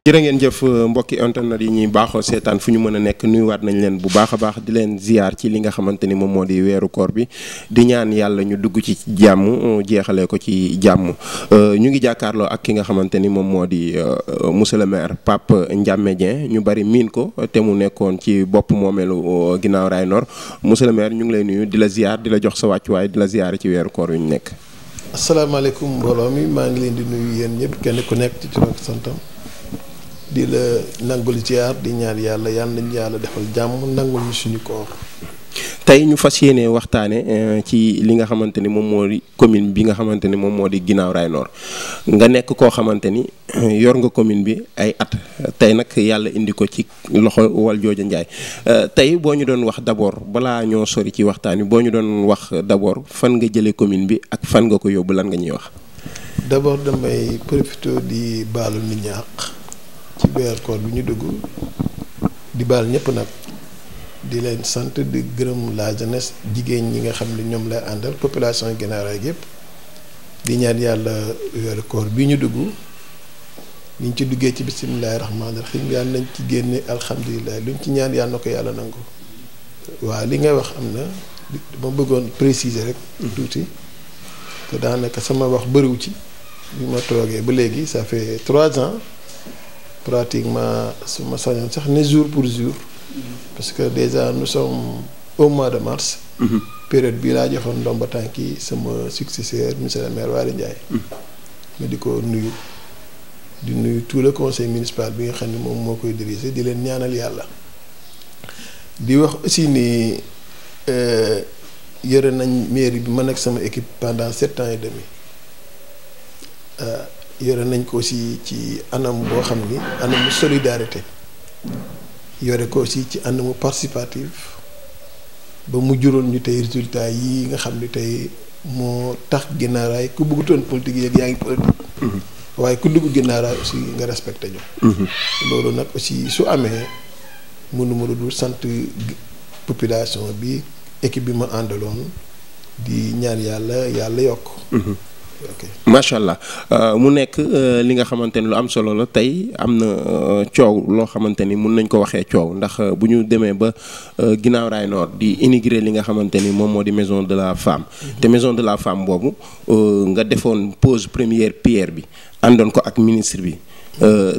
jërë ngeen jëf mbokki internet yi ñuy baaxoo seetaan fu ñu mën a nekk nuyuwaat nañ leen bu baax a baax di leen ziar ci li nga xamante ni moom moo di weeru koor bi di ñaan yàlla ñu dugg ci jàmm jeexalee ko ci jàmm ñu ngi jàkkaarloo ak ki nga xamante ni moom moo di monsieur le maire Pape Ndiamé Dieng ñu bari miin ko te mu nekkoon ci bopp moomeelu ginnaaw Rails Nord monsieur le maire ñu ngi lay nuyu di la ziar di la jox sa wàccuwaay di la ziar ci weeru koor yu ñu nekk. asalaamaaleykum mbooloo mi maa ngi leen di nuyu yéen ñëpp kenn ku nekk ci turam ak santam di la nangul ziar di ñaan yàlla nañu yàlla defal jàmm nangul ñu suñu koor. tey ñu fas yéene waxtaane ci li nga xamante ni moom moo di commune bi nga xamante ni moom moo di ginnaaw Rails Nord nga nekk koo xamante ni yor nga commune bi ay at tey nag yàlla indi ko ci loxo Valdiodio Ndiaye tey boo ñu doon wax d'abord balaa ñoo sori ci waxtaan wi boo ñu doon wax d'abord fan nga jëlee commune bi ak fan nga ko yóbbu lan nga ñuy wax. d'abord damay profité di baalu nit ñi àq ci weer koor bi ñu dugg di baal ñëpp nag di leen sant di gërëm la jeunesse jigéen ñi nga xam ne ñoom lay àndal population Guinaw Rails yëpp di ñaan yàlla weeru koor bi ñu dugg ñu ci duggee ci bisimilahi rahmaani rahim yàlla nañ ci génne alhamdulilah luñ ci ñaan yàlla na ko yàlla nangu. waaw li ngay wax am na ma bëggoon préciser rek tuuti te daanaka sama wax bëriwu ci bi ma toogee ba léegi ça fait 3 ans pratiquement su ma sañoon sax ne jour pour jour parce que déjà nous sommes au mois de mars. période bii laa joxoon ndomba tànk yi sama successeur monsieur le maire Waly Ndiaye. ma di ko nuyu di nuyu tout le conseil municipal bi nga xam ne moom moo koy diriger di leen ñaanal yàlla. di wax aussi ni yore nañ mairie bi man ak sama équipe pendant 7 ans et demi. yore nañ ko aussi ci anam boo xam ni anamu solidarité yore ko aussi ci anamu participatif ba mu juróon ñu tey résultat yi nga xam ni tey moo tax Guinaw Rails ku bëggutoon politique yeeg yaa ngi politique. waaye ku dugg Guinaw Rails aussi nga respecté ñu. loolu nag aussi su amee mënuma lu dul sant population bi équipe bi ma àndaloon di ñaan yàlla yokk. macha allah mu nekk li nga xamante ni lu am solo la tey am na coow loo xamante ni mun nañ ko waxee coow ndax bu ñu demee ba ginnaaw Rails Nord di inaugurer li nga xamante ni moom moo di maison de la femme. te maison de la femme boobu nga defoon pose première pierre bi àndoon ko ak ministre bi.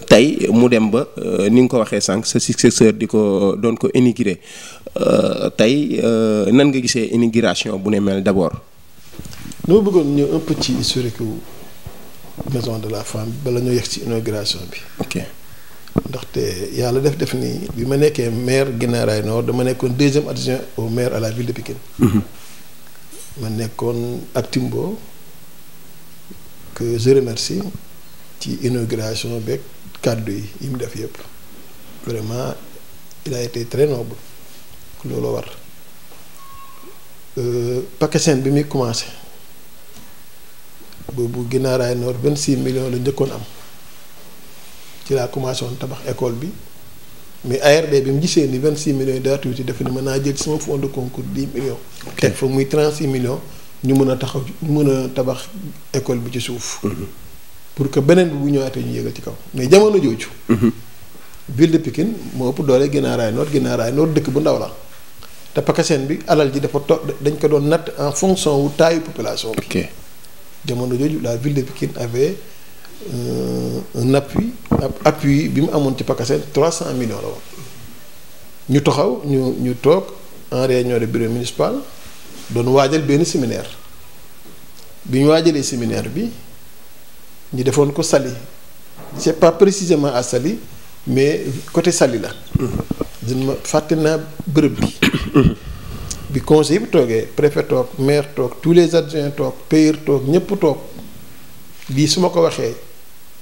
tey mu dem ba ni nga ko waxee sànq sa successeur di ko doon ko inaugurer tey nan nga gisee inauguration bu ne mel d'abord. dama bëggoon ñëw un peu ci historique maison de la femme bala ñoo yegg ci inauguration bi. ok ndaxte yàlla def ni bi ma nekkee maire Guinaw Rails Nord dama nekkoon 2e adjoint au maire à la ville de Pikine. ma nekkoon ak Timbo que je remercie ci inauguration beeg kàddu yi mu def yëpp vraiment il a été très noble loolu war pakaseen bi muy commencé. boobu Guinaw Rails Nord 26 millions la njëkkoon am ci laa commencé woon tabax école bi mais ARD bi mu gisee ni 26 millions yi daa tuuti dafa ni mën naa jël sama fonds de concours 10 millions. teg fa muy 36 millions ñu mën a tabax école bi ci suuf. pour que beneen bi bu ñëwaatee ñu yëgal ci kaw mais jamono jooju. ville de Pikine moo ëpp doole Guinaw Rails Nord Guinaw Rails Nord dëkk bu ndaw la te pakaseen bi alal ji dafa dañ ko doon natt en fonction wu taayu population bi. jamono jooju la ville de Pikine avait un appui bi mu amoon ci pakaseen 300 millions la woon ñu taxaw ñu toog en réunion de bureau municipal doon waajal benn séminaire bi ñu waajalee séminaire bi ñu defoon ko Saly c'est pas précisément à Saly mais côté Saly la. dina ma fàtte naa bërëb bi. bi conseil bi toogee préfet toog maire toog tous les adjoints toog payeur toog ñëpp toog lii su ma ko waxee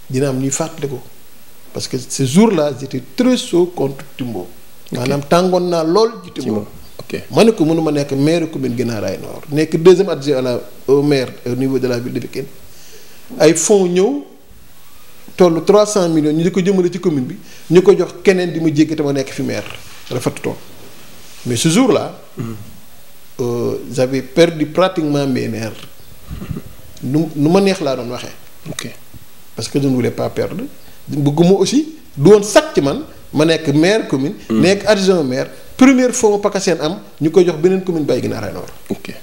dina am ñuy fàttaliku parce que ce jour-là j'étais très chaud contre Timbo. maanaam tàngoon naa lool ci Timbo. ma ne ko mënuma nekk maire commune Guinaw Rails Nord nekk 2e adjoint au maire au niveau de la ville de Pikine ay fonds ñëw tollu 300 millions ñu di ko jëmale ci commune bi ñu ko jox keneen di ma jéggi te ma nekk fi maire rafet toog mais ce jour-là. J'avais perdu pratiquement mes nerfs nu ma neex laa doon waxee. parce que je ne voulais pas perdre bëgguma aussi du woon sax ci man ma nekk maire commune. nekk adjoint maire première fois PACASEN am ñu koy jox beneen commune Baye Guinaw Rails Nord. ok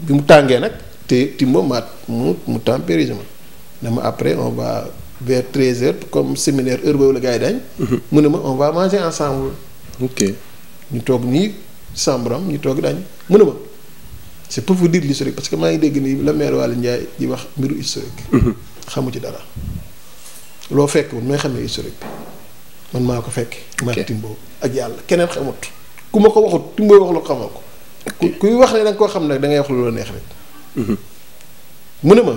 bi mu tàngee nag te Timbo mu tempérisé ma ne ma après on va vers 13h comme séminaire heure boobu la gars yi dañ. mu ne ma on va manger ensemble. ok ñu toog nii chambre am ñu toog dañ mu ne ma c'est pour vous dire l'historique parce que maa ngi dégg nii la maire Waly Ndiaye di wax mbiru historique. xamu ci dara loo fekkul may xamee historique bi man maa ko fekk. maa Timbo ak yàlla keneen xamut ku ma ko waxut Timbo wax la ko xamal ko. kuy wax ne da nga koo xam nag da ngay wax lu la neex rek. mu ne ma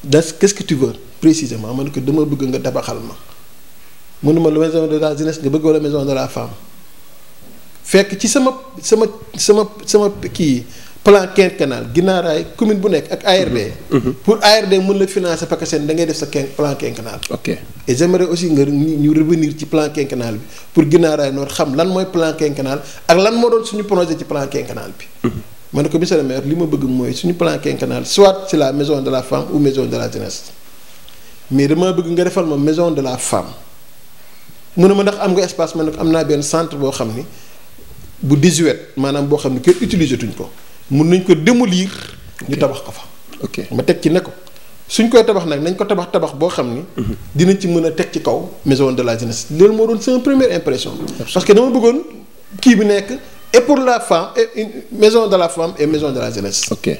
qu'est-ce que tu veux précisément ma ne ko dama bëgg nga tabaxal ma. mu ne ma la maison de la jeunesse nga bëgg wala maison de la femme fekk ci sama kii plan quinquennal Guinaw Rails commune bu nekk ak ARD. pour ARD mën la financer PACASEN da ngay def sa plan quinquennal. ok et j'aimerais aussi nga ñu revenir ci plan quinquennal bi pour Guinaw Rails Nord xam lan mooy plan quinquennal ak lan moo doon suñu projet ci plan quinquennal bi. ma ne ko monsieur le maire li ma bëgg mooy suñu plan quinquennal soit c'est la maison de la femme ou maison de la jeunesse mais dama bëgg nga defal ma maison de la femme. mu ne ma ndax am nga espace ma ne ko am naa benn centre boo xam ni bu 18 maanaam boo xam ni kenn utiliser tuñ ko mun nañ ko démolir. ñu tabax ko fa. ok ma teg ci ne ko suñ koy tabax nag nañ ko tabax boo xam ni. dinañ ci mën a teg ci kaw maison de la jeunesse loolu moo doon sama première impression. parce que dama bëggoon kii bi nekk et pour la femme et une maison de la femme et maison de la jeunesse. ok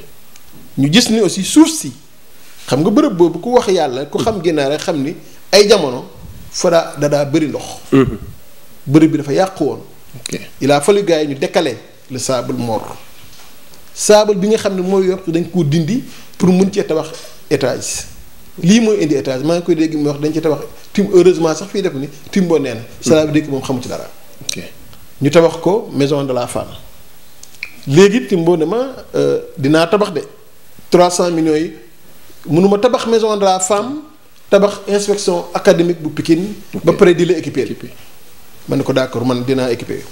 ñu gis ni aussi suuf si xam nga bërëb boobu ku wax yàlla ku xam Guinaw rek xam ni ay jamono. Fara dadaa bëri ndox. bërëb bi dafa yàqu woon. ok il a fallu gars yi ñu décaler le sable mort sable bi nga xam ne mooy yokk dañ koo dindi pour mun cee tabax étage lii mooy indi étage maa ngi koy dégg mu wax dañ ci tabax tim heureusement sax fii def ni Timbo nee na. cela veut dire que moom xamu ci dara. ok ñu tabax ko maison de la femme léegi Timbo ne ma dinaa tabax de 300 millions yi mënuma tabax maison de la femme. tabax inspection académique bu Pikine. ba pare di la équiper. ma ne ko d'accord man dinaa équiper.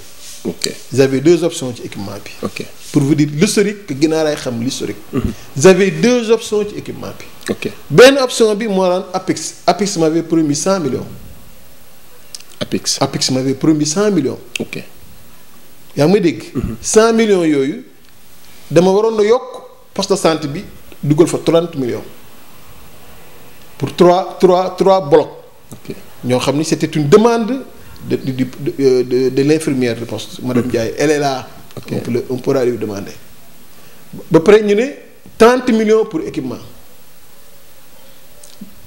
ok j'avais 2 options ci équipement bi. ok pour vous dire l'historique que Guinaw Rails xam l'historique. j'avais 2 options ci équipement bi. ok benn option bi moo daan APIX m'avait promis 100 millions. APIX m'avait promis 100 millions. ok yaa ngi may dégg. 100 millions yooyu dama waroon na yokk poste de santé bi dugal fa 30 millions. pour trois blocs. ok ñoo xam ni c'était une demande de l'infirmière de poste madame Ndiaye elle est là. ok on pourra lui demander. ba pare ñu ne 30 millions pour équipement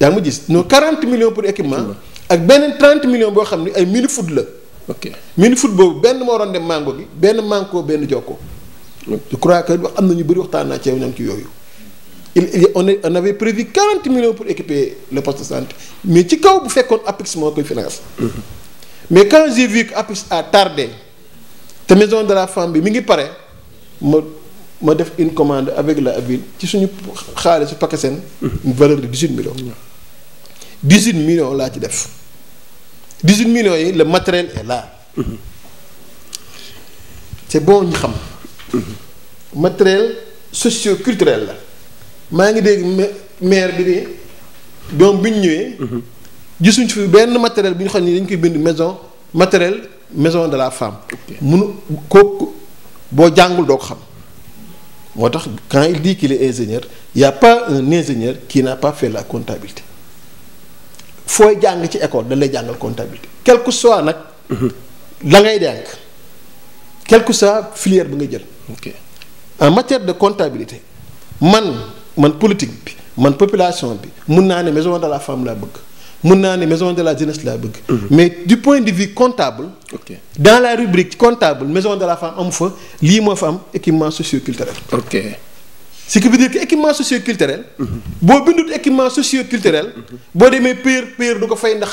yaa ngi ma gis non 40 millions pour équipement. ak beneen 30 millions boo xam ni ay mini foot la. ok mini foot boobu benn moo doon dem mango gi benn manko benn jokko. je crois que am na ñu bëri waxtaan naa ci ñoom ci yooyu. on avait prévu 40 millions pour équiper le poste de santé mais ci kaw bu fekkoon APIX moo koy finance. mais quand j'ai vu que APIX a tardé te maison de la femme bi mi ngi pare ma def une commande avec la ville ci suñu xaalisu PACASEN une valeur de 18 millions. 18 millions laa ci def 18 millions yi le matériel est là. c'est bon ñu xam. matériel socio-culturel la. maa ngi dégg maire bi ni doom bi ñu ñëwee. gisuñ fi benn matériel bi ñu xam ni dañ koy bind maison de la femme. munu kooku boo jàngul doo ko xam. moo tax quand il dit qu'il est ingénieur il y a pas un ingénieur qui n'a pas fait la comptabilité fooy jàng ci école dañ lay jàngal comptabilité quel que soit nag. la ngay jàng quel que soit filière bi nga jël. en matière de comptabilité man politique bi man population bi mun naa ne maison de la femme laa bëgg mun naa ne maison de la jeunesse laa bëgg. mais du point de vue comptable. dans la rubrique comptable maison de la femme amu fa lii moo fa am équipement socio-culturel. ce qui veut dire que équipement socio-culturel. boo bindut équipement socio-culturel. boo demee pire du ko fay ndax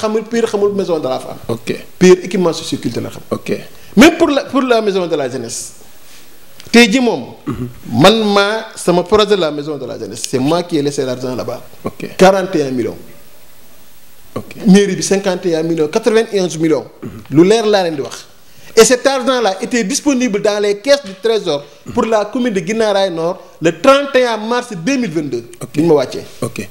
xamul maison de la femme. pire équipement socio-culturel xam. même pour la maison de la jeunesse. tey ji moom. man maa sama projet de la maison de la jeunesse c'est moi qui ai laissé l'argent là-bas. 41 millions. mairie bi 51 millions 91 millions. lu leer laa leen di wax. Et cet argent-là était disponible dans les caisses du Trésor pour la commune de Guinaw Rails Nord le 31 mars 2022. bi ñu ma wàccee. ok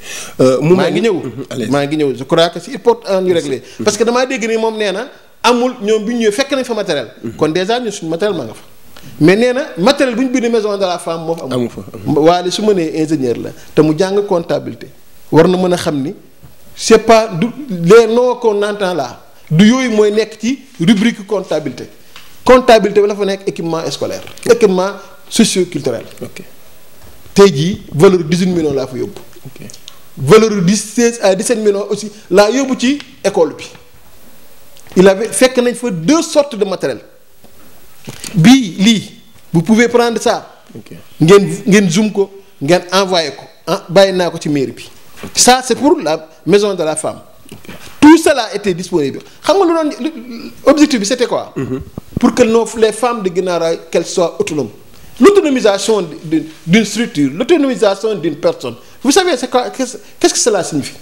maa ngi ñëw je crois que c'est important ñu régler. parce que damaa dégg ni moom nee na amul ñoom bi ñu ñëwee fekk nañ fa matériel. kon déjà ñun suñu matériel maa nga fa. mais nee na matériel bu ñu bind maison de la femme moo fa amul. waaye su ma nee ingénieur la te mu jàng comptabilité war na mën a xam ni c'est pas du les noms qu'on entend là. du yooyu mooy nekk ci rubrique comptabilité bi la fa nekk équipement scolaire équipement socio-culturel. ok tey jii valeur 18 millions laa fa yóbbu. ok valeur 16 à 17 millions aussi laa yóbbu ci école bi. il avait fekk nañ fa 2 sortes de matériel bii lii vous pouvez prendre ça. ngeen zoom ko ngeen envoyé ko bàyyi naa ko ci mairie bi. ça c'est pour la maison de la femme. Tout cela était disponible. L'objectif, c'était quoi? Pour que les femmes de Guinaw Rails, qu'elles soient autonomes. L'autonomisation d'une structure, l'autonomisation d'une personne. Vous savez, qu'est-ce que cela signifie?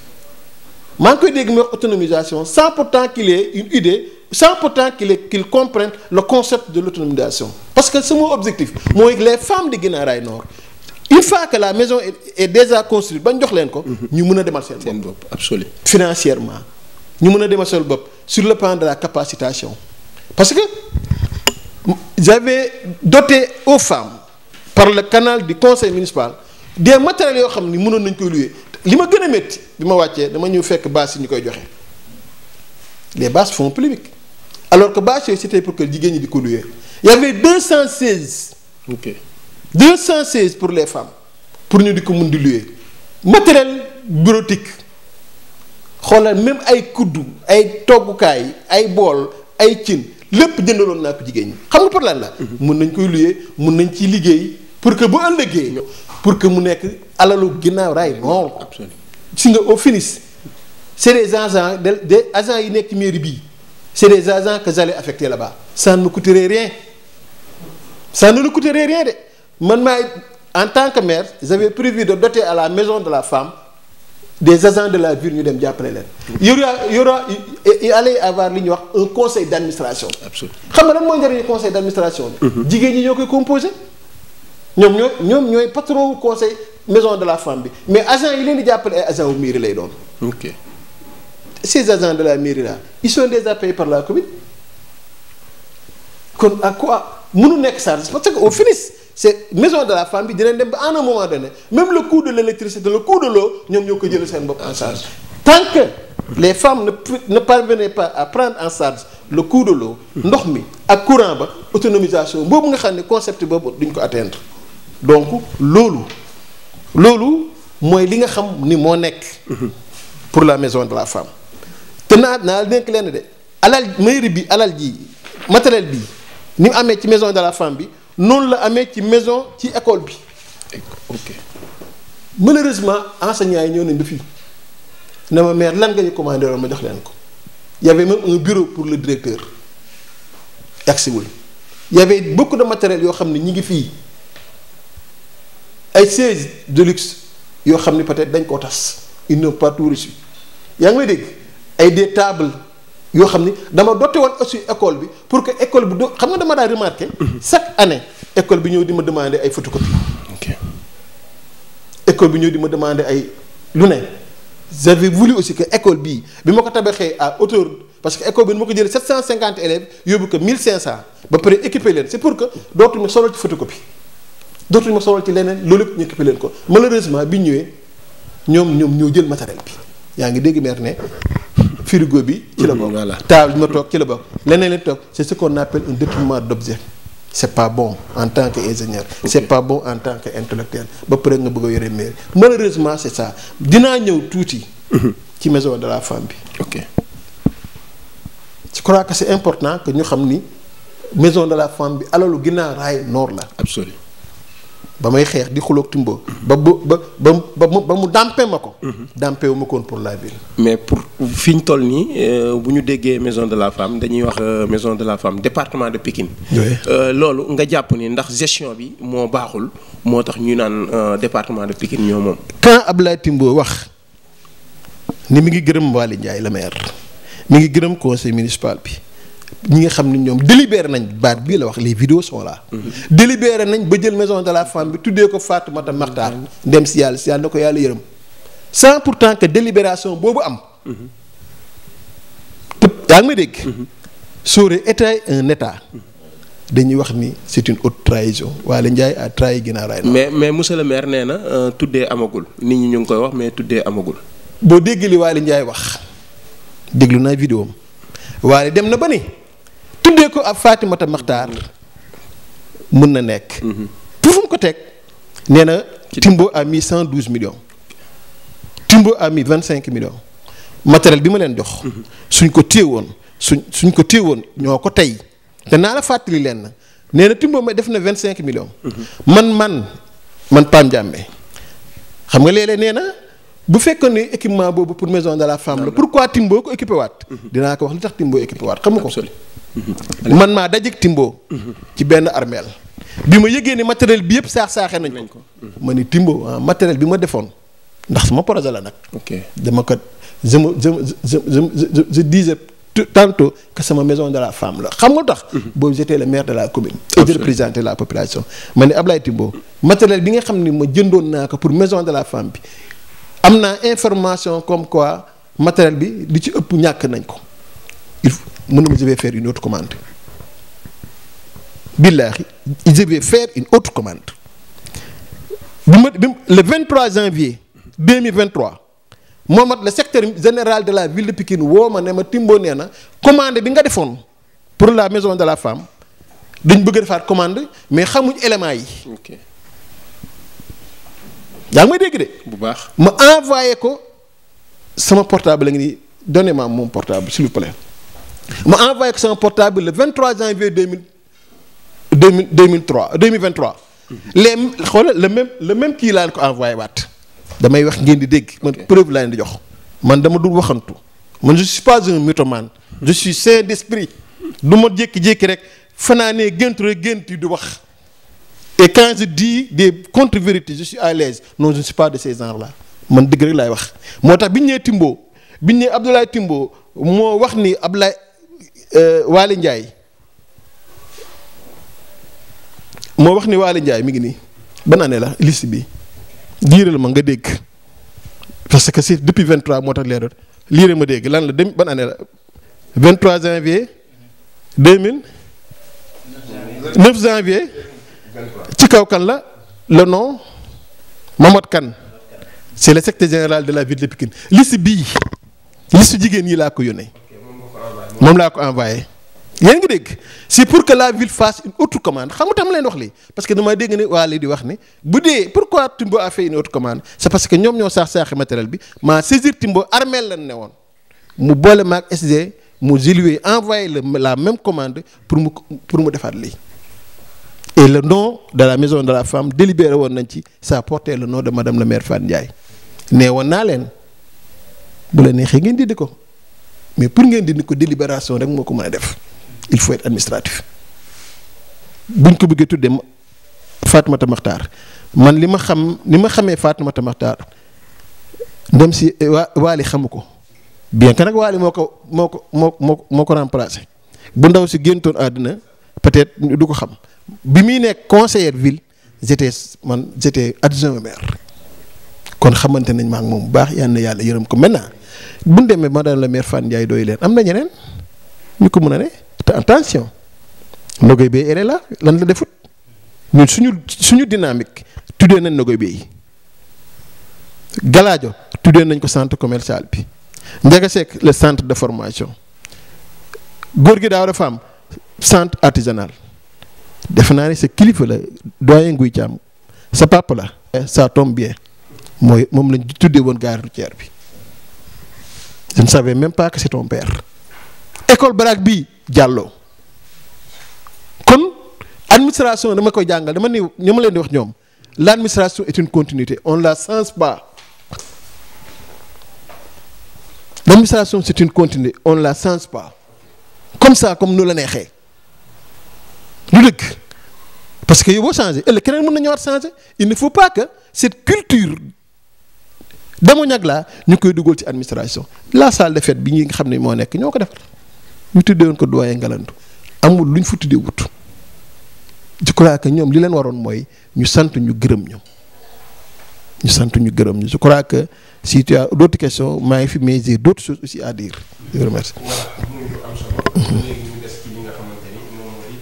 Manque d'autonomisation sans pourtant qu'il ait une idée, sans pourtant qu'il comprenne le concept de l'autonomisation. Parce que c'est mon objectif. Moi, les femmes de Guinaw Rails Nord, une fois que la maison est déjà construite, nous pouvons démarrer absolument. Financièrement. Nous pouvons démarrer sur le plan de la capacitation. Parce que j'avais doté aux femmes, par le canal du conseil municipal, des matériels que nous pouvons louer. Ce que je fais, les bases font polémique. Alors que les bases, c'était pour que les gens puissent louer. Il y avait 216. Ok. 216 pour les femmes pour ñu di ko mun di louer matériel bureautique xoolal même ay kuddu ay toggukaay ay bool ay cin lépp jëndaloon naa ko jigéen ñi xam nga pour lan la. mun nañ koy louer mun nañ ci liggéey pour que bu ëllëgee pour que mu nekk alalu Guinaw Rails non. absolument si nga au finish c'est des agents des agents yi nekk mairie bii c'est des agents que j'allais affecter là-bas. Ça ne me coûterait rien ça ne nous coûterait rien de. En tant que maire, j'avais prévu de doter à la maison de la femme des agents de la ville. Il allait y avoir un conseil d'administration. Absolument. Vous savez ce conseil d'administration? Les gens qui composé. Ils sont patron du conseil maison de la femme. Mais les agents, ils sont appelés agents de la mairie. Okay. Ces agents de la mairie-là, ils sont déjà payés par la commune. À quoi? Parce qu'au finish, c'est maison de la femme, à un moment donné, même le coût de l'électricité, le coût de l'eau, nous avons en charge. Tant que les femmes ne parvenaient pas à prendre en charge le coût de l'eau, le courant, l'autonomisation, le concept de atteindre. Donc, lolo, moi, je sais pour la maison de la femme. Tenant, matériel bi ni mu amee ci maison de la femme bi noonu la amee ci maison ci école bi. ok malheureusement enseignants yi ñëw nañ ba fii na ma mère lan nga ñu commandé woon ma jox leen ko. y avait même un bureau pour le directeur agsiwul y avait beaucoup de matériel yoo xam ne ñi ngi fii ay sièges de luxe yoo xam ne peut-être dañ koo tas ils n'ont pas tout reçu yaa ngi may dégg ay des tables. yoo xam ni dama doté woon aussi école bi pour que école bi xam nga dama daa remarqué chaque année école bi ñëw di ma demander ay photocopie. ok école bi ñëw di ma demander ay lu ne j'avais voulu aussi que école bii bi ma ko tabaxee à hauteur parce que école bi ni ma ko jëlee 750 élèves yóbbu ko 1500 ba pare équiper leen c'est pour que dootuñu solal ci photocopie dootuñu ma solal ci leneen loolu yëpp ñu équiper leen ko malheureusement bi ñëwee ñoom ñoo jël matériel bi yaa ngi dégg meer ne. Frigo bi ci la bokk table bi ma toog ci la bokk leneen la toog c'est ce qu'on appelle un détournement d'objet c'est pas bon en tant qu'ingénieur c'est pas bon en tant qu'intellectuel ba pare nga bëgg a yore mairie malheureusement c'est ça dinaa ñëw tuuti ci maison de la femme bi. ok je crois que c'est important que ñu xam ni maison de la femme bi alalu Guinaw Rails Nord la. absolument ba may xeex di xuloog Timbo ba mu dàmpee ma ko. dàmpee wu ma koon pour la ville. mais pour fi ñu toll nii bu ñu déggee maison de la femme dañuy wax maison de la femme département de Pikine. loolu nga jàpp ni ndax gestion bi moo baaxul moo tax ñu naan département de Pikine ñoo moom. quand Abdoulaye Timbo wax ni mi ngi gërëm Waly Ndiaye le maire mi ngi gërëm conseil municipal bi ñi nga xam ne ñoom délibéré nañ baat bii la wax les vidéos sont là. Délibéré nañ ba jël maison de la femme bi tuddee ko Fatoumata Makhtar dem si yàlla na ko yàlla yërëm sans pourtant que délibération boobu am. te yaa ngi may dégg. ça aurait été un état. dañuy wax ni c'est une haute trahison Waly Ndiaye a trahi Guinaw Rails Nord. mais monsieur le maire nee na tuddee amagul nit ñi ñu ngi koy wax mais tuddee amagul. boo dégg li Waly Ndiaye wax déglu naa vidéo am Waly dem na ba ni tuddee ko ab Fatoumata Makhtar mën na nekk. pour fu mu ko teg nee na Timbo a mis 112 millions. Timbo a mis 25 millions. matériel bi ma leen jox. suñ ko téewoon suñ ko téewoon ñoo ko tey. te naa la fàttali leen na nee na Timbo ma def na 25 millions. man Pam Diamé xam nga léeg-léeg nee na bu fekkoon ne équipement boobu pour maison de la femme la pourquoi Timbo ko équipé waat. dinaa ko wax li tax Timbo équipé waat xam nga ko. man maa dajeeg Timbo. ci benn armeel bi ma yëgee ni matériel bi yëpp saaxee nañ ko. ma ni Timbo matériel bi ma defoon ndax sama projet la nag. dama ko je disais tantôt que sama maison de la femme la xam nga tax. boobu j'étais le maire de la commune. et je représentais la population. ma ne Ablaye Timbo matériel bi nga xam ni ma jëndoon naa ko pour maison de la femme bi am naa information comme quoi matériel bi li ci ëpp ñàkk nañ ko il faut mën na ma je vais faire une autre commande. billaahi je vais faire une autre commande le 23 janvier 2023. Mohamed le secrétaire général de la ville de Pikine woo ma ne ma Timbo nee na commande bi nga defoon pour la maison de la femme dañ bëgg a defaat commande mais xamuñ éléments yi. yaa ngi may dégg de. bu baax ma envoyé ko sama portable la ngi nii donnez-moi mon portable s'il vous plaît ma envoyé ko sama portable le 23 janvier 2023. les xoolal le même kii laa ko envoyé waat. damay wax ngeen di dégg man preuve laa leen di jox man dama dul waxantu man je suis pas un mythomane je suis saint d'esprit du ma jékki-jékki rek fanaanee géntu rek gént yi di wax et quand je dis des contre-vérités je suis à l'aise non je ne suis pas de ces gens là man dëgg rek laay wax. moo tax bi ñu nee Timbo bi ñu nee Abdoulaye Timbo moo wax ni Abdoulaye Waly Ndiaye moo wax ni Waly Ndiaye mi ngi nii ban année la liste bi. liiral ma nga dégg parce que c'est depuis 23 moo tax leeral liiral ma dégg lan la dem ban année la 23 janvier 9 janvier ci kaw kan la le nom Mamad Kane c'est le secrétaire général de la ville de Pikine liste bii liste jigéen ñi laa ko yónnee moom laa ko envoyé. yéen ngi dégg c'est pour que la ville fasse une autre commande xam nga tax ma leen wax lii parce que dama dégg ne waa lii di wax ni bu dee pourquoi Timbo a fait une autre commande c'est parce que ñoom ñoo saaxi matériel bi maa saisir Timbo armeel lan ne woon mu boole maag SG mu dilué envoyé la même commande pour mu defaat lii. et le nom de la maison de la femme délibéré woon nañ ci ça portait le nom de madame le maire Fane Ndiaye nee woon naa leen bu la neexee ngeen dindi ko mais pour ngeen dindi ko délibération rek moo ko mën a def. il faut être administratif buñ ko bëggee tuddee Fatoumata Makhtar man li ma xamee Fatoumata Makhtar dem si Waly xamu ko bien que nag Waly moo ko remplacé bu ndaw si géntoon àddina peut-être du ko xam bi muy nekk conseiller ville j'étais adjoint au maire kon xamante nañ ma ak moom bu baax yal na yàlla yërëm ko maintenant bu ñu demee madame la maire Fane Ndiaye doy leen am na ñeneen ñu ko mën a ne. te attention Nogoy Bey elle est là lan la defut ñun suñu dynamique tuddee nañ Nogoy Bey Galaajo tuddee nañ ko centre commercial bi Ndiaga Seck le centre de formation Gorgui Daouda Fam centre artisanal defe naa ne sa kilifa la doyen Nguy Thiam sa papa la. ça tombe bien moom lañ tuddee woon gare routière bi je ne savais même pas que c'est ton père. école Baraak bii jàlloo kon administration dama koy jàngal dama ni ñu ma leen di wax ñoom l'administration est une continuité on la change pas. L'administration c'est une continuité on la change pas comme ça comme nu la neexee lu dëgg parce que yow boo changé ëllëg keneen mën na ñëwaat changé il ne faut pas que cette culture damo ñag laa ñu koy dugal ci administration la salle de fête bi ñi nga xam ne moo nekk ñoo ko defar ñu tuddee woon ko doyen Ngalandou amul lu ñu fa tuddee wut. je crois que ñoom li leen waroon mooy ñu sant ñu gërëm ñu. ñu sant ñu gërëm ñu je crois que si tu as d'autres questions maa ngi fi mais j'ai d'autres choses aussi à dire. je vous remercie. voilà muy lu am solo. léegi ñu des ci li nga xamante ni moom moo di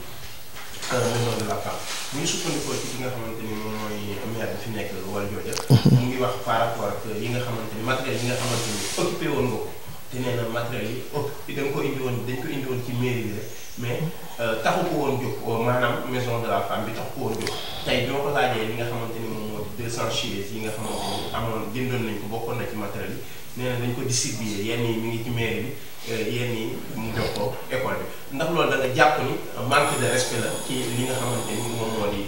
maison de la femme bu ñu sukkandikoo ci li nga xamante ni moom mooy maire bi fi nekk wala jooja. mu ngi wax par rapport ak yi nga xamante ni matériel yi nga xamante ni occupé woon nga ko te nee na matériel yi dañ ko indi woon ci mairie bi rek mais taxu ko woon jóg maanaam maison de la femme bi taxu ko woon jóg tey bi ma ko laajee li nga xamante ni moom moo di 200 chaises yi nga xamante ni amoon jëndoon nañ ko bokkoon na ci matériel yi nee na dañ ko distribuer yenn yi mi ngi ci mairie bi yenn yi mu jox ko école bi ndax loolu da nga jàpp ni manque de respect la ci li nga xamante ni moom moo di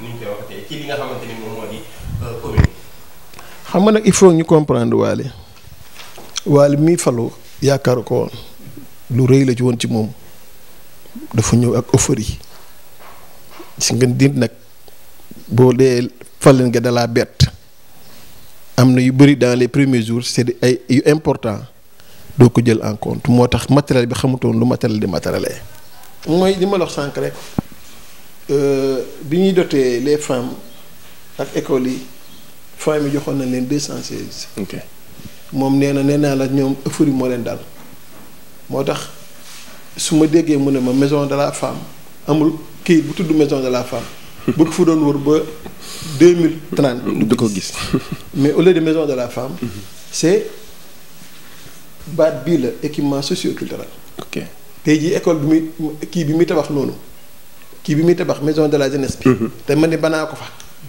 ni ñu koy waxatee ci li nga xamante ni moom moo di commune. xam nga nag il faut ñu comprendre Waly mii falu yaakaar ko woon lu rëy la ci woon ci moom dafa ñëw ak euphorie si nga nit nag boo dee falen nga dalaa bett am na yu bëri dans les premiers jours c'est ay yu important doo ko jël en compte moo tax matériel bi xamutoon lu matériel di matériel mooy li ma la wax sànq rek bi ñuy dotee les femmes ak écoles yi femmes yi joxoon nañ leen 216. ok moom nee naa la ñoom euphorie moo leen dal moo tax su ma déggee mu ne ma maison de la femme amul kii bu tudd maison de la femme. bu ko fu doon wër ba 2030. du ko gis. mais au lieu de maison de la femme. c'est baat bii la équipement socio-culturel. ok tey jii école bi muy kii bi muy tabax noonu kii bi muy tabax maison de la jeunesse bi. te man ne banaa ko fa.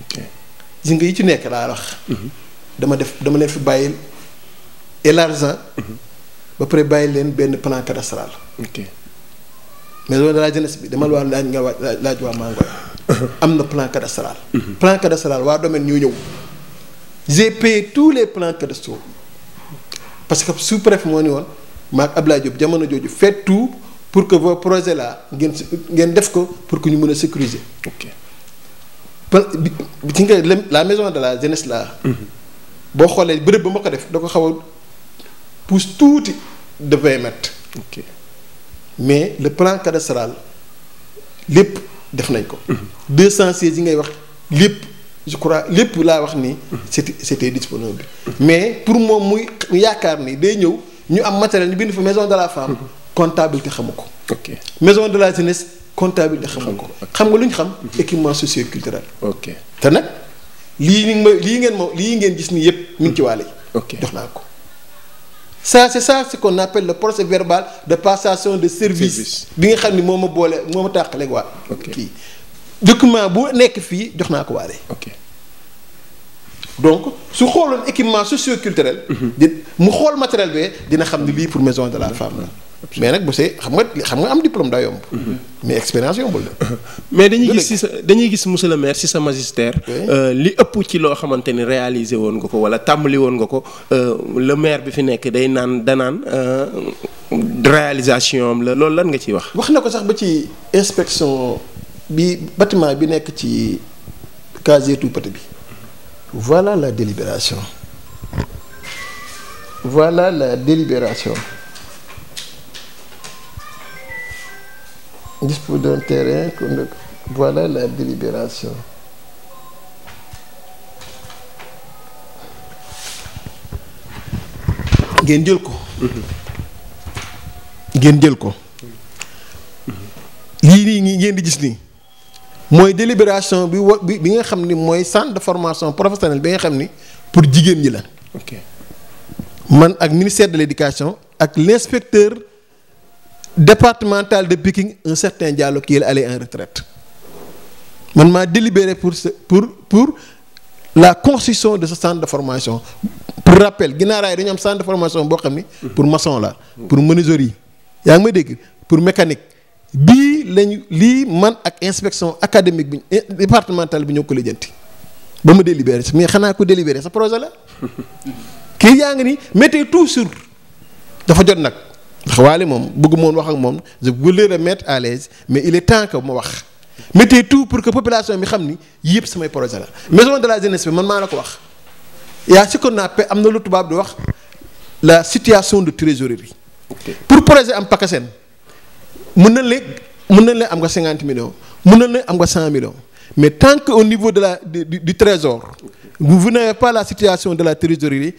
ok gis nga yi ci nekk laa wax. dama leen fi bàyyil élargissant. ba pare bàyyi leen benn plan cadastral. ok maison de la jeunesse bi dama la laaj nga laaj waa Mangoy. am na plan cadastral. plan cadastral waa domaine ñoo ñëw. j'ai payé tous les plans cadastraux parce que sous-préfet moo ni woon maak Abdoulaye Diop jamono jooju faites tout pour que vos projets là ngeen def ko pour que ñu mën a sécuriser. ok ci nga la maison de la jeunesse là. boo xoolee bërëb ba ma ko def da ko xaw a pousse tuuti de 20 mètres. ok mais le plan cadastral lépp def nañ ko. 216 yi ngay wax lépp je crois lépp laa wax ni. c'était disponible. mais pour moom muy yaakaar ni day ñëw ñu am matériel ñu bind fa maison de la femme. comptabilité xamu ko. ok maison de la jeunesse comptabilité xamu ko. xam nga lu ñu xam. équipement socio-culturel. ok te nag lii ngeen gis nii yépp mi ngi ci wàll yi. ok jox naa ko. ça c'est ça ce qu'on appelle le procès verbal de passation de service bi nga xam ni moo ma tàqaleeg waa. kii document bu nekk fii jox naa ko waale. ok donc su xooloon équipement socio-culturel. mu xool matériel bi dina xam ni lii pour maison de la femme la. mais nag bu see xam nga am diplôme daa yomb. mais expérience yombul la. mais dañuy gis monsieur le maire ci sa magistère. li ëpp ci loo xamante ni réalisé woon nga ko wala tàmbali woon nga ko le maire bi fi nekk danaan réalisation am la loolu lan nga ciy wax. wax na ko sax ba ci inspection bi bâtiment bi nekk ci casier tout petit bi. voilà la délibération. Dispose d'un terrain, voilà la délibération. ngeen jël ko. lii nii ngeen di gis nii mooy délibération bi nga xam ni mooy centre de formation professionnelle bi nga xam ni pour jigéen ñi la. ok man ak ministère de l'éducation ak l'inspecteur départemental de Pikine un certain Diallo qui est allé en retraite man maa délibéré pour la construction de ce centre de formation pour rappel Guinaw Rail dañu am centre de formation boo xam ni pour maçon la pour menuiserie yaa ngi may dégg pour mécanique lii man ak inspection académique bi départementale bi ñoo ko lijjanti ba ma délibéré mais xanaa ko délibéré sa projet la kii yaa ngi ni mettez tout sur dafa jot nag ndax Waly moom bëgg moon wax ak moom je voulais le mettre à l'aise mais il est temps que ma wax mettez tout pour que population bi xam ni yëpp samay projet la maison de la jeunesse bi man maa la ko wax yaa ce qu'on appelle am na lu tubaab di wax la situation de trésorerie. Okay. pour projet am PACASEN mën na leen am nga 50 millions mën na leen am nga 100 millions mais tant que au niveau de du trésor vous n'avez pas la situation de la trésorerie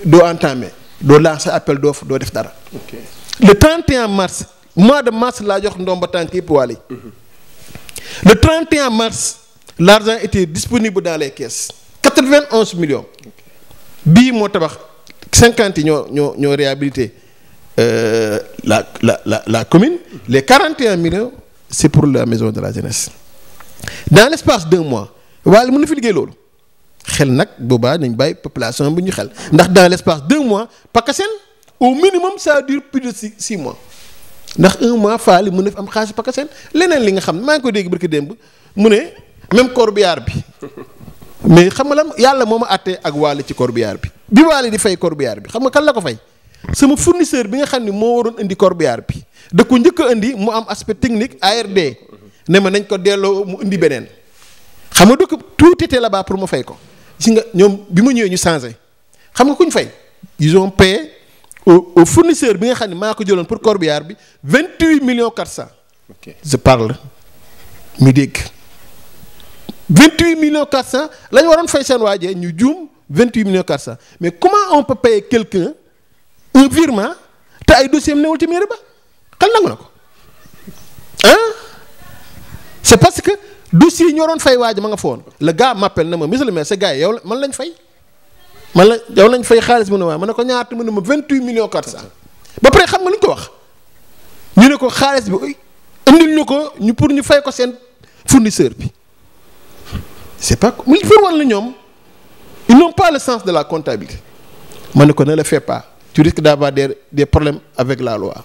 doo entamer doo lancer appel d'offre doo def dara. Le 31 mars mois de mars laa jox ndomba tànk yëpp Wally. Le 31 mars l'argent était disponible dans les caisses 91 millions. bii moo tabax 50 yi ñoo réhabilité la commune. Les 41 millions c'est pour la maison de la jeunesse. Dans l'espace d'1 mois Wally mën na fi liggéey loolu xel nag boobaa nañ bàyyi population bi ñu xel ndax dans l'espace d'1 mois PACASEN au minimum ça dure plus de 6 mois ndax 1 mois Fally mën na fi am xaalis PACASEN leneen li nga xam maa ngi ko dégg barki démb mu ne même corbillard bi mais xam nga lan yàlla moo ma àttee ak Wally ci corbillard bi Wally di fay corbillard bi xam nga kan la ko fay sama fournisseur bi nga xam ne moo waroon indi corbillard bi da ko njëkk a indi mu am aspect technique ARD ne ma nañ ko delloo mu indi beneen xam nga tout était là-bas pour ma fay ko gis nga ñoom bi ma ñëwee ñu changé xam nga ku ñu fay ils ont payé au fournisseur bi nga xam ne maa ko jëloon pour corbillard bi 28 millions 400. Ok je parle mi dégg 28 millions 400 la ñu waroon fay seen waajee ñu juum 28 millions 400 mais comment on peut payer quelqu'un un virement te ay dossier am newul ci mairie ba xel nangu na ko c'est parce que dossier yi ñu waroon fay waaj ma nga foon le gars m'appelle na ma monsieur le maire sa gars yi yow man lañ fay yow lañ fay xaalis mu ne waaw ma ne ko ñaata mu ne ma 28 millions 400 ba pare xam nga lu ñu ko wax ñu ne ko xaalis bi indil ñu ko ñu pour ñu fay ko seen fournisseur bi c'est pas mu fi wan la ñoom ils n'ont pas le sens de la comptabilité ma ne ko ne le fais pas tu risques d'avoir des problèmes avec la loi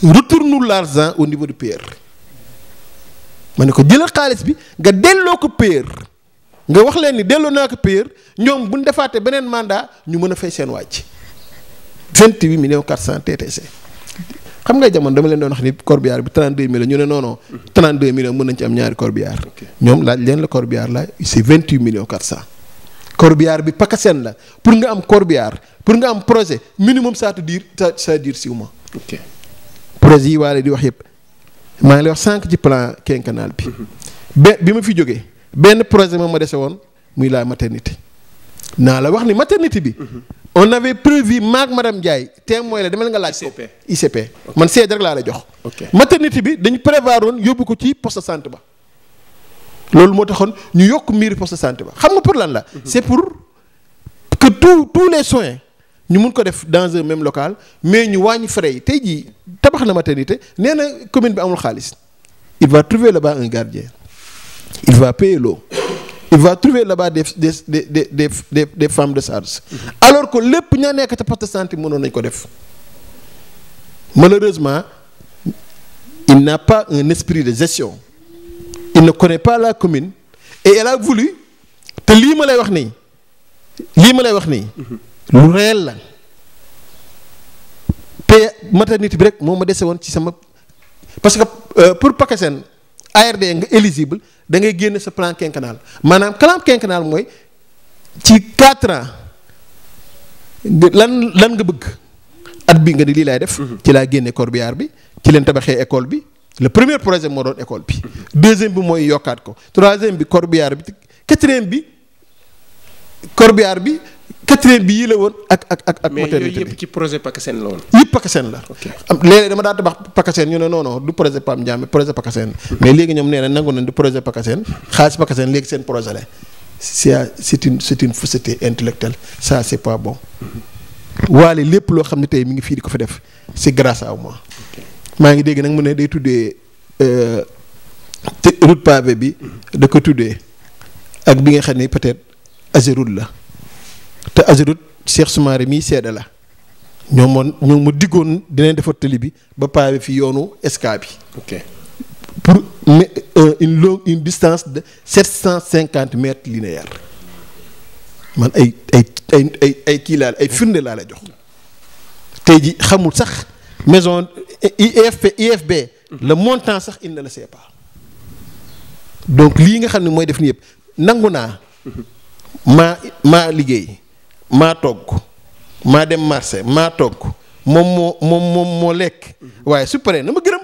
retourne-nous l'argent au niveau du payeur ma ne ko jëlal xaalis bi nga delloo ko payeur nga wax leen ni delloo naa ko payeur ñoom bu ñu defaatee beneen mandat ñu mën a fay seen wàcc 28 millions 400 TTC xam nga jamono dama leen doon wax ni corbillard bi 32 millions ñu ne non non 32 millions mën nañ ci am ñaari corbillard ñoom laaj leen la corbillard la c'est 28 millions 400 corbillard bi PACASEN la pour nga am corbillard pour nga am projet minimum ça dure 6 mois. Ok projet yi Wally di wax yëpp maa ngi lay wax sànq ci plan quinquennal bi ma fi jógee benn projet moom ma dese woon muy la maternité naa la wax ni maternité bi. On avait prévu maag madame Ndiaye témoin la demal nga laaj ko ICP man seede rek laa la jox. maternité bi dañu prévoir woon yóbbu ko ci poste de santé ba loolu moo taxoon ñu yokk miiri poste de santé ba xam nga pour lan la. C'est pour que tous les soins ñu mun ko def dans un même local mais ñu wàññi frais yi tey jii tabax na maternité nee na commune bi amul xaalis il va trouver là-bas un gardien il va payer l'eau il va trouver là-bas des femmes de charge. Alors que lépp ña nekk ca poste de santé mënoon nañ ko def malheureusement il n'a pas un esprit de gestion il ne connaît pas la commune et elle a voulu te lii ma lay wax nii lu réel la paie maternité bi rek moo ma dese woon ci sama parce que pour PACASEN ARD nga éligible da ngay génne sa plan quinquennal maanaam plan quinquennal mooy ci 4 ans lan nga bëgg at bi nga ni lii laay def. ci laa génne corbillard bi ci leen tabaxee école bi le premier projet moo doon école bi. deuxième bi mooy yokkaat ko troisième bi corbillard bi quatrième bi corbillard bi quatrième bi yii la woon ak maternité mais yooyu yëpp ci projet PACASEN la woon. yëpp PACASEN la. léeg-léeg dama daa tabax PACASEN ñu ne non du projet Pam Ndiame projet PACASEN mais léegi ñoom nee na nangu nañ du projet PACASEN xaalis PACASEN léegi seen projet la c'est une fausseté intellectuelle ça c'est pas bon. Wally lépp loo xam ne tey mi ngi fii di ko fa def c'est grâce à moi. maa ngi dégg nag mu ne day tuddee route pavé bi da ko tuddee ak bi nga xam ne peut-être Ageroute la te Ageroute Cheikh Soumaré mii seede la ñoom ma diggoon dinañ defar tali bi ba pavé fi yoonu Esca bi. Ok pour une distance de 750 mètres linéaires man ay kii laa ay firnde laa la jox tey ji xamul sax maison IFB le montant sax il ne le sait pas donc lii nga xam ne mooy def ni yëpp nangu naa maa liggéey maa togg maa dem marché maa togg moom moo lekk waaye su paree na ma gërëm.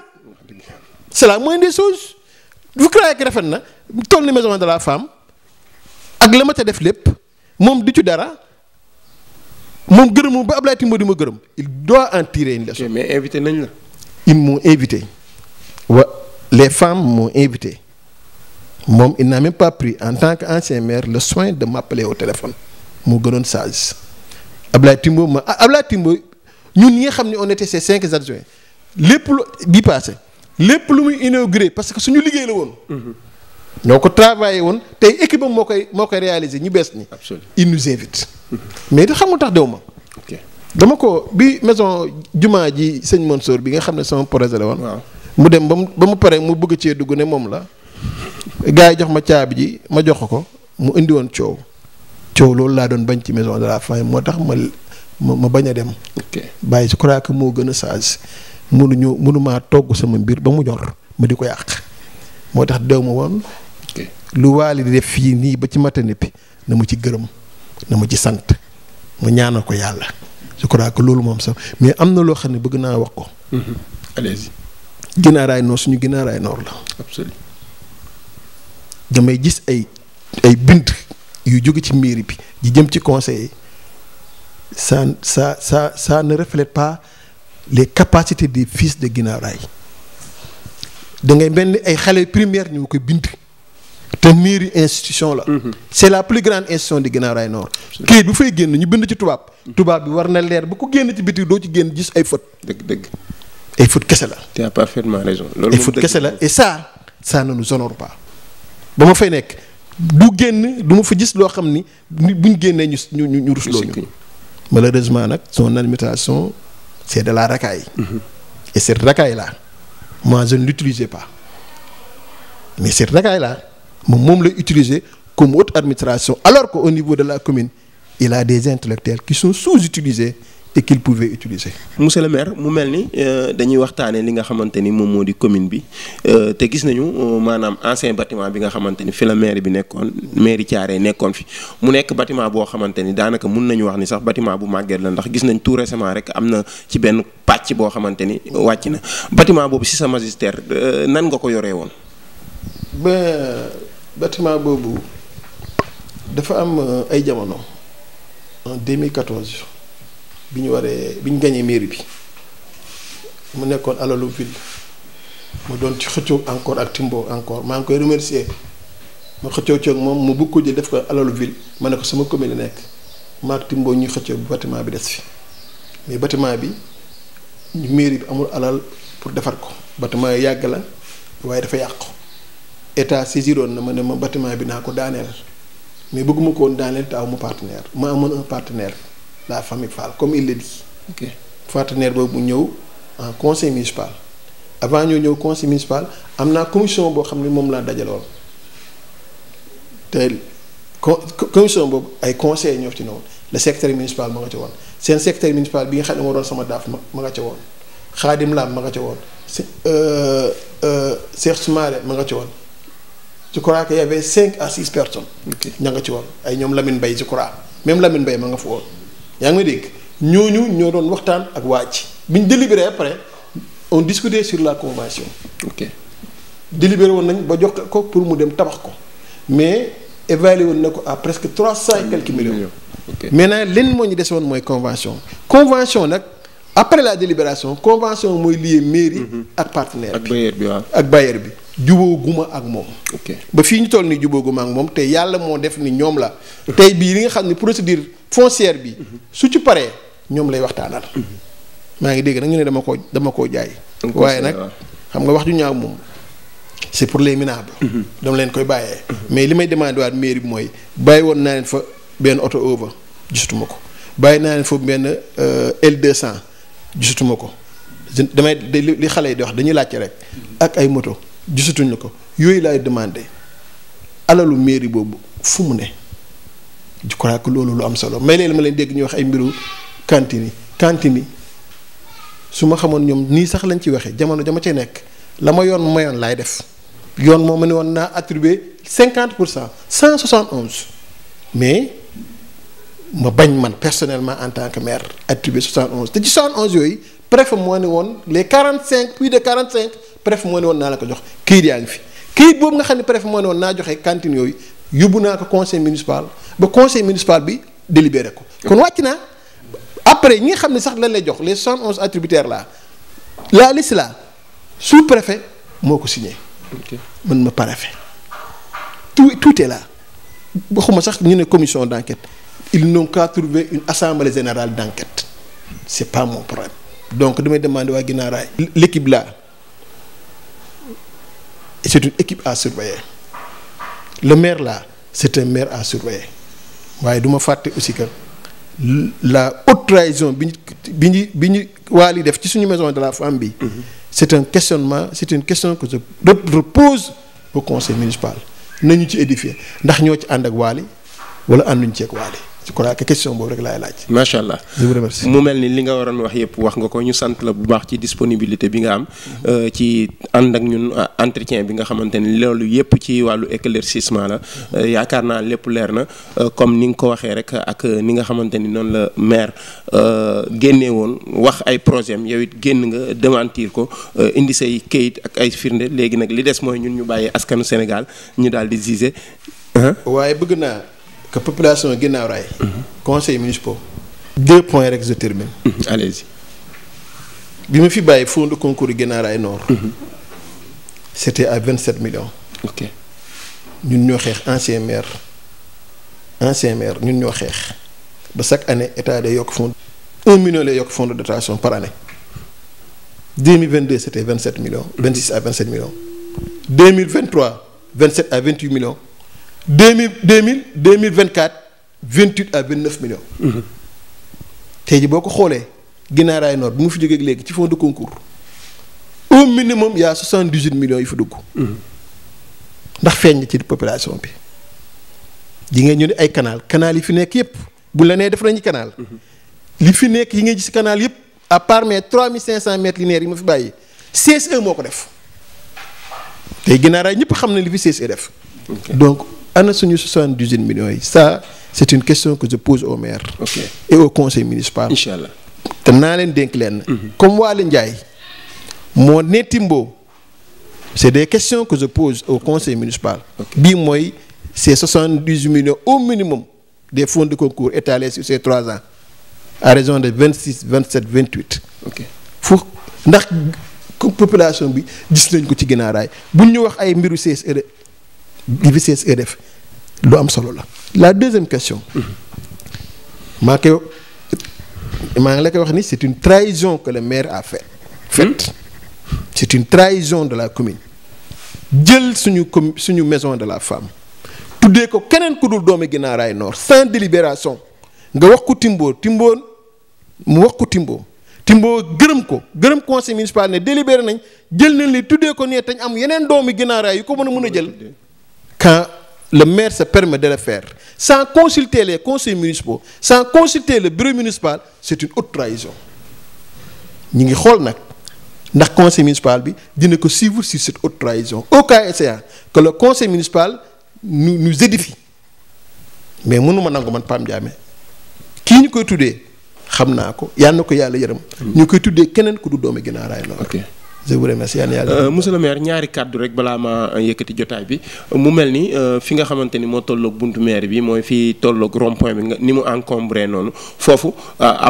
c'est la moindre des choses. vous croyez que rafet na toll ni maison de la femme ak la ma ca def lépp moom du ci dara moom gërëmu ba Ablaye Timbo di ma gërëm il doit en tirer une leçon. mais invité nañ la. ils m'ont invité les femmes m'ont invité moom il n'a même pas pris en tant qu'ancien maire le soin de m'appeler au téléphone moo gënoon sage. Ablaye Timbo ñun ñi nga xam ne on était ces 5 adjoints lépp lu bi passé lépp lu muy inauguré parce que suñu liggéey la woon. ñoo ko travaillé woon tey équipe am moo koy réalisé ñu bees ñi. absolument il nous invite. mais da xamul tax dew ma. dama ko bi maison jumaa ji sëñ Mansour bi nga xam ne sama projet la woon. mu dem ba mu pare mu bëgg cee dugg ne moom la. gars yi jox ma caabi ji ma jox ko mu indi woon coow loolu laa doon bañ ci maison de la famille moo tax ma bañ a dem. bàyyi je crois que moo gën a sage mënumaa togg sama mbir ba mu ñor ma di ko yàq moo tax dew ma woon. lu waali di def fii nii ba ci matane bi na ma ci gërëm na ma ci sant ma ñaanal ko yàlla je crois que loolu moom sax mais am na loo xam ne bëgg naa wax ko. allez-y. Guinaw Nord suñu Guinaw Nord la. absolument. damay gis ay bind yu jóge ci mairie bi di jëm ci conseil ça ne reflète pas les capacités des fils de Guinaw Rail da ngay mel ni ay xale primaire ñu koy bind te mairie institution la. c'est la plus grande institution de Guinaw Rail Nord. kayit bu fay génn ñu bind ci tubaab bi war na leer bu ko génn ci biti doo ci génn gis ay fautes. dëgg ay fautes kese la. tu as parfaitement raison. loolu ay fautes kese la et ça ne nous honore pas. ba ma fay nekk du génn du ma fa gis loo xam ni buñ génnee ñu rusloo ñu. malheureusement nag son administration c'est de la racaille. et cette racaille là moi je ne l'utilisais pas mais cette racaille là moom lay utiliser comme haute administration alors qu'au niveau de la commune il a des intellectuels qui sont sous-utilisés et qu'il pouvait utiliser. monsieur le maire mu mel ni dañuy waxtaanee li nga xamante ni moom moo di commune bi te gis nañu maanaam ancien bâtiment bi nga xamante ni fi la maire bi nekkoon mairie Thiaroye nekkoon fi mu nekk bâtiment boo xamante ni daanaka mun nañu wax ni sax bâtiment bu màgget la ndax gis nañ tout récemment rek am na ci benn pàcc boo xamante ni wàcc na bâtiment boobu ci sa magistère nan nga ko yoree woon. Bâtiment boobu dafa am ay jamono en 2014. bi ñu gagné mairie bi mu nekkoon alalu ville mu doon ci xëccoo encore ak Timbo encore maa ngi koy remercier ma xëccoo coog moom mu bëgg ko jël def ko alalu ville ma ne ko sama commune la nekk ma ak Timbo ñuy xëccoo bu bâtiment bi des fi mais bâtiment bi mairie bi amul alal pour defar ko bâtiment yi yàgg la waaye dafa yàqu état saisiroon na ma ne ma bâtiment bi naa ko daaneel mais bëgguma ko woon daaneel te aw ma partenaire ma amoon un partenaire. La famille Fall comme il le dit. Partenaire boobu mu ñëw en conseil municipal avant ñoo ñëw conseil municipal am naa commission boo xam ne moom laa dajaloon te commission boobu ay conseillers ñoo ci newoon le secrétaire municipal ma nga ca woon seen secrétaire municipal bi nga xam ne moo doon sama daaf ma nga ca woon Khadim Lam ma nga ca woon Cheikh Soumaré ma nga ca woon je crois que y avait 5 à 6 personnes. ña nga ci woon ay ñoom Lamine Mbaye je crois même Lamine Mbaye ma nga fa woon. yaa ngi may dégg ñooñu ñoo doon waxtaan ak waa ci bi ñu délibéré après on discutait sur la convention. délibéré woon nañ ba jox ko pour mu dem tabax ko mais évalué woon na ko à presque 300 et quelques millions. maintenant lenn moo ñu des woon mooy convention. convention nag après la délibération convention mooy lié mairie. ak partenaire bi ak bailleur bi waaw. ak bailleur bi jubóoguma ak moom. ba fii ñu toll nii jubóoguma ak moom te yàlla moo def ni ñoom la. tey bii li nga xam ne procédure foncière bi. su ci paree ñoom lay waxtaanal. maa ngi dégg nag ñu ne dama koo jaay. waaye nag xam nga wax ju ñaaw moom c'est pour les minables. dama leen koy bàyyee. mais li may demandé waat mairie bi mooy bàyyi woon naa leen fa benn auto over gisatuma ko bàyyi naa leen fa benn L200 gisatuma ko damay li xale yi di wax dañuy laajte rek ak ay moto gisatuñ la ko yooyu laay demandé alalu mairie boobu fu mu ne. je crois que loolu lu am solo mais léegi ma leen dégg ñu wax ay mbiru cantine yi su ma xamoon ñoom nii sax lañ ci waxee jamono dama cay nekk la ma yoon mayoon laay def yoon moo ma ne woon naa attribué 50% 171 mais ma bañ man personnellement en tant que maire attribué 71 te ci 71 yooyu préfet moo ne woon les 45 plus de 45 préfet moo ne woon naa la ko jox këyit yaa ngi fi këyit boobu nga xam ne préfet moo ne woon naa joxe cantine yooyu yóbbu naa ko conseil municipal ba conseil municipal bi délibéré ko. kon wàcc naa après ñi nga xam ne sax lan lay jox les 71 attributaires là la liste là sous préfet moo ko signé. man ma préfet tout est là waxuma sax ñu ne commission d' enquête ils n'ont qu'à trouver une assemblée générale d' enquête c' est pas mon problème donc damay demander waa Guinaw Rail l' équipe là c' est une équipe à surveiller le maire là c' est un maire à surveiller waaye du ma fàtte aussi que la haute trahison bi ñu Wally def ci suñu maison de la femme bi. c' est un questionnement c' est une question que je repose au conseil municipal nañu ci édifier ndax ñoo ci ànd ak Wally wala ànduñ ci ak Wally je crois que question boobu rek laay laaj. macha allah je vous remercie. mu mel ni li nga waroon wax yëpp wax nga ko ñu sant la bu baax ci disponibilité bi nga am ci ànd ak ñun entretien bi nga xamante ni loolu yëpp ci wàllu éclaircissement la yaakaar naa lépp leer na comme ni nga ko waxee rek ak ni nga xamante ni noonu la maire génnee woon wax ay projet am yow it génn nga démentir ko indi say kayit ak ay firnde léegi nag li des mooy ñun ñu bàyyee askanu Sénégal ñu daal di juger. waaye bëgg naa. que population Guinaw Rail conseil municipal 2 points rek je termine. allez-y. bi ma fi bàyyi fonds de concours Guinaw Rail Nord. c'était à 27 millions. ok ñun ñoo xeex ancien maire ñun ñoo xeex ba chaque année état day yokk fonds 1 million lay yokk fonds de dotation par année 2022 c'était 27 millions 26 à 27 millions 2023 27 à 28 millions 2024 28 à 29 millions. tey jii boo ko xoolee Guinaw Rail Nord bu mu fi jógee léegi ci fonds de concours au minimum y a 78 millions yu fi dugg. ndax feeñ ci population bi. di nga ñu ne ay canal yi fi nekk yëpp bu la nee def nañu canal. li fi nekk yi nga gis canal yëpp à part mes 3500 mètres linéaires yi ma fi bàyyi CSE moo ko def tey Guinaw Rail ñëpp xam na li fi CSE def. donc. ana suñu 78 millions yi ça c' est une question que je pose au maire. et au conseil municipal. incha allah te naa leen dénk leen. comme Waly Ndiaye moo ne Timbo c' est des questions que je pose au conseil municipal. bii mooy ces 78 millions au minimum des fonds de concours étalés sur ces 3 ans à raison de 26 27 28. fu ndax population bi gis nañ ko ci Guinaw Rail buñ ñu wax ay mbiru CSE li fi CSE def lu am solo la. la deuxième question. maa ngi la koy wax ni c' est une trahison que le maire a faite. c' est une trahison de la commune. jël suñu maison de la femme. tuddee ko keneen ku dul doomi Guinaw Rail Nord sans délibération nga wax ko Timbo mu wax ko Timbo gërëm conseil municipal ne délibéré nañ jël nañ li tuddee ko nee tañ am yeneen doomi Guinaw Rail yu ko mën a jël. quand le maire se permet de le faire sans consulter les conseils municipaux sans consulter le bureau municipal c'est une haute trahison ñi ngi xool nag ndax conseil municipal bi dina ko suivre sur cette haute trahison au cas échéant que le conseil municipal nous édifie mais mënuma nangu man Pam Diamé kii ñu koy tuddee xam naa ko yal na ko yàlla yërëm ñu koy tuddee keneen ku du doomi Guinaw Rail Nord. je vous remercie monsieur le maire ñaari kàddu rek balaa ma yëkkati jotaay bi mu mel ni fi nga xamante ni moo tolloog buntu maire bi mooy fi tolloog rond point bi ni mu encombré noonu foofu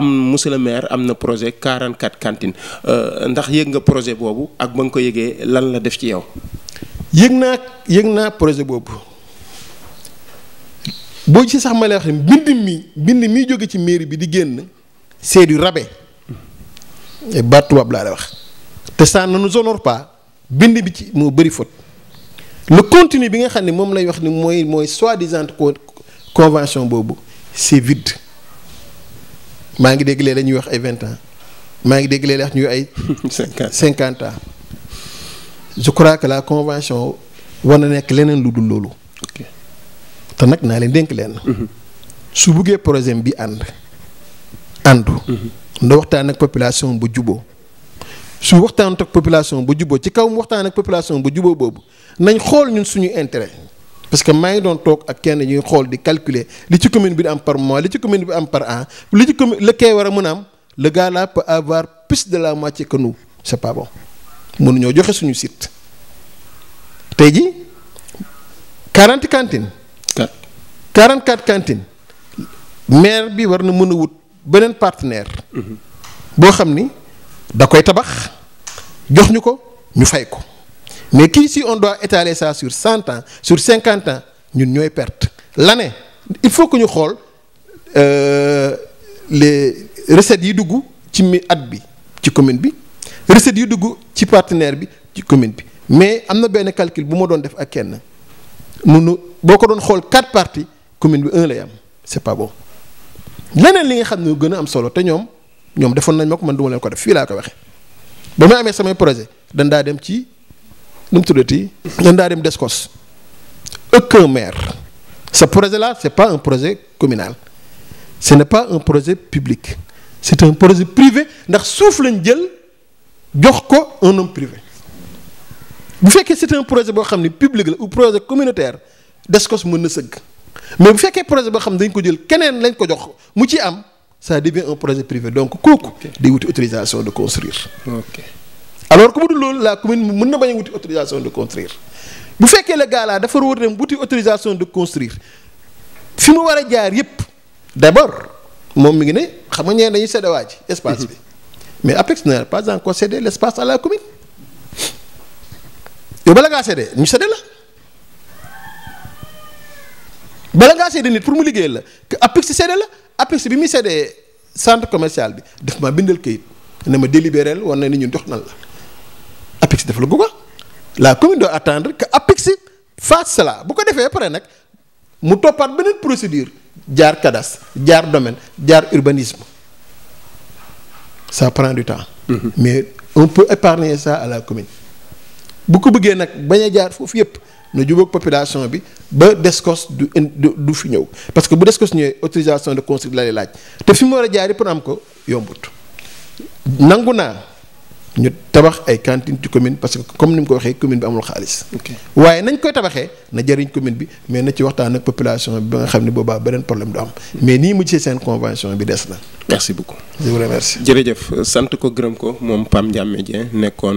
monsieur le maire am na projet 44 cantines ndax yëg nga projet boobu ak ba nga ko yëgee lan la def ci yow. yëg naa projet boobu boo ci sax ma lay wax mbind mi jóge ci mairie bi di génn c'est du rabais baat tubaab laa lay wax. te ça ne nous honore pas bind bi ci moo bëri faute le contenu bi nga xam ne moom lay wax ni mooy soi-disant convention boobu c'est vide maa ngi dégg léeg-léeg ñuy wax ay 20 ans maa ngi dégg léeg-léeg ñuy ay 50 ans je crois que la convention war na nekk leneen lu dul loolu. te nag naa leen dénk leen. su buggee projet bi àndu. nda waxtaan ak population bu juboo su waxtaan ak population bu juboo ci kaw mu waxtaan ak population bu juboo boobu nañ xool ñun suñu intérêt parce que maa ngi doon toog ak kenn ñuy xool di calculer li ci commune bi di am par mois li ci commune bi am par an li ci commune la kay war a mën a am le gars là peut avoir plus de la moitié que nous c'est pas bon mënuñoo joxe suñu site tey ji 40 cantines 44 cantines maire bi war na mën a wut beneen partenaire boo xam ni da koy tabax jox ñu ko ñu fay ko mais kii si on doit étaler ça sur 100 ans sur 50 ans ñun ñooy perte l'année il faut que ñu xool les recettes yi dugg ci at bi ci commune bi recettes yi dugg ci partenaire bi ci commune bi mais am na benn calcul bu ma doon def ak kenn munu boo ko doon xool 4 parties commune bi 1 lay am c'est pas bon leneen li nga xam ne gën a am solo te ñoom defoon nañ ma ko man duma leen ko def fii laa ko waxee ba may amee samay projet dañ daa dem ci nu mu tuddati dañ daa dem Descos aucun maire ce projet là c'est pas un projet communal ce n'est pas un projet public c'est un projet privé ndax suuf lañ jël jox ko un homme privé bu fekkee c'est un projet boo xam ne public la ou projet communautaire Descos mën na sëgg mais bu fekkee projet boo xam ne dañ ko jël keneen lañ ko jox mu ci am ça devient un projet privé donc kooku day wuti autorisation de construire. ok alors que bu dul loolu la commune mën na bañ a wuti autorisation de construire bu fekkee le gars là dafa war a dem wuti autorisation de construire fi mu war a jaar yépp d'abord moom mi ngi ne xam nga ñeen dañuy séddewaa ci espace bi mais APEX n'a pas encore cédé l'espace à la commune yow bala ngaa séddee ñu séddee la bala ngaa séddee nit pour mu liggéey la que APEX séddee la APEX bi muy séddee centre commercial bi daf maa bindal kayit ne ma délibéré war na ni ñun jox nan la APEX def la gu ko la commune doit attendre que APEX fasse cela bu ko defee pare nag mu toppaat beneen procédure jaar cadastre jaar domaine jaar urbanisme ça prend du temps. Mais on peut épargner ça à la commune bu ko bëggee nag bañ a jaar foofu yépp na jubóog population bi ba Descos du fi ñëw parce que bu Descos ñëwee autorisation de construire la lay laaj te fi mu war a jaar pour am ko yombut nangu naa ñu tabax ay cantines ci commune parce que comme ni mu ko waxee commune bi amul xaalis. waaye nañ koy tabaxee na jëriñ commune bi mais na ci waxtaan ak population bi ba nga xam ne boobaa beneen problème du am mais nii mu gisee seen convention bi des na. merci beaucoup. je vous remercie. jërëjëf sant ko gërëm ko moom Pam Ndiamé Dieng nekkoon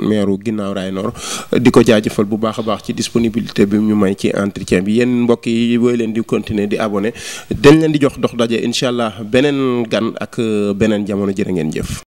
maire Guinaw Rails Nord di ko jaajëfal bu baax a baax ci disponibilité bi ñu may ci entretien bi yéen mbokk yi booy leen di continuer di abonné dañ leen di jox dox daje incha allah beneen gan ak beneen jamono jërë ngeen jëf.